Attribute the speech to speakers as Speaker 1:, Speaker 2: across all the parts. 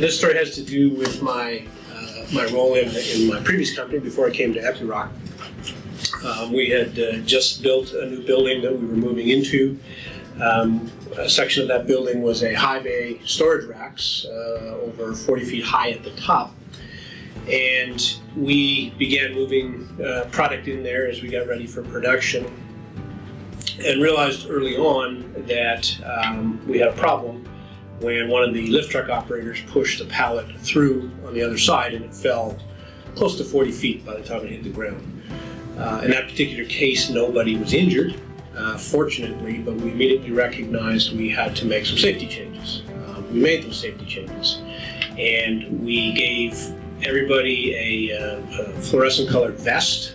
Speaker 1: This story has to do with my role in my previous company before I came to Epiroc. We had just built a new building that we were moving into. A section of that building was a high bay storage racks, over 40 feet high at the top. And we began moving product in there as we got ready for production, and realized early on that we had a problem when one of the lift truck operators pushed the pallet through on the other side, and it fell close to 40 feet by the time it hit the ground. In that particular case, nobody was injured, fortunately, but we immediately recognized we had to make some safety changes. We made those safety changes, and we gave everybody a fluorescent colored vest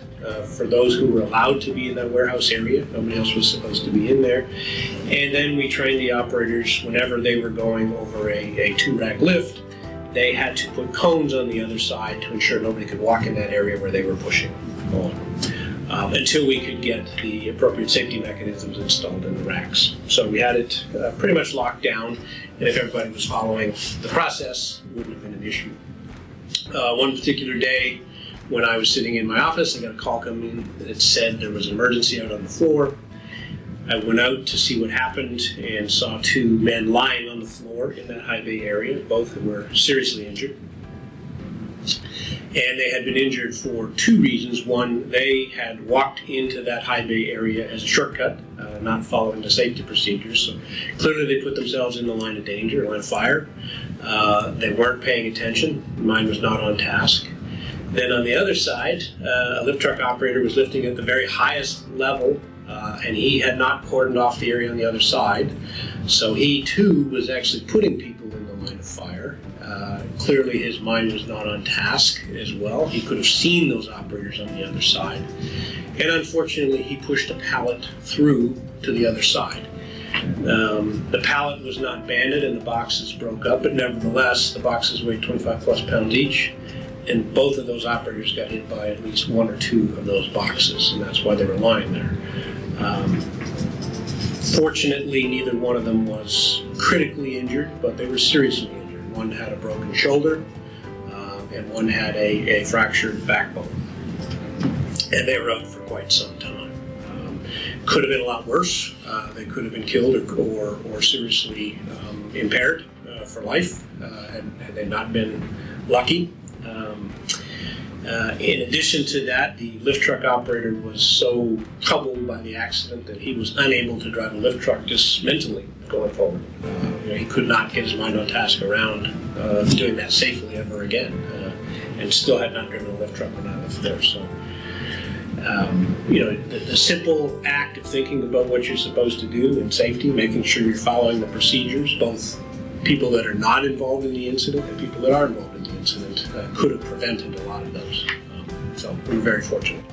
Speaker 1: for those who were allowed to be in that warehouse area. Nobody else was supposed to be in there. And then we trained the operators whenever they were going over a 2-rack lift, they had to put cones on the other side to ensure nobody could walk in that area where they were pushing on, until we could get the appropriate safety mechanisms installed in the racks. So we had it pretty much locked down, and if everybody was following the process, it wouldn't have been an issue. One particular day, when I was sitting in my office, I got a call come in that said there was an emergency out on the floor. I went out to see what happened and saw 2 men lying on the floor in that high bay area, both who were seriously injured. And they had been injured for 2 reasons. One, they had walked into that high bay area as a shortcut, not following the safety procedures. So clearly they put themselves in the line of danger, line of fire. They weren't paying attention. Mine was not on task. Then on the other side, a lift truck operator was lifting at the very highest level, and he had not cordoned off the area on the other side. So he too was actually putting people in the line of fire. Clearly his mind was not on task as well. He could have seen those operators on the other side. And unfortunately he pushed a pallet through to the other side. The pallet was not banded and the boxes broke up, but nevertheless the boxes weighed 25 plus pounds each. And both of those operators got hit by at least 1 or 2 of those boxes, and that's why they were lying there. Fortunately, neither one of them was critically injured, but they were seriously injured. One had a broken shoulder, and one had a fractured backbone. And they were out for quite some time. Could have been a lot worse. They could have been killed or seriously impaired for life had they not been lucky. In addition to that, the lift truck operator was so troubled by the accident that he was unable to drive a lift truck just mentally going forward. He could not get his mind on task around doing that safely ever again, and still had not driven a lift truck when I left there. So, the simple act of thinking about what you're supposed to do in safety, making sure you're following the procedures, both people that are not involved in the incident and people that are involved in the incident, could have prevented a lot of those. So we were very fortunate.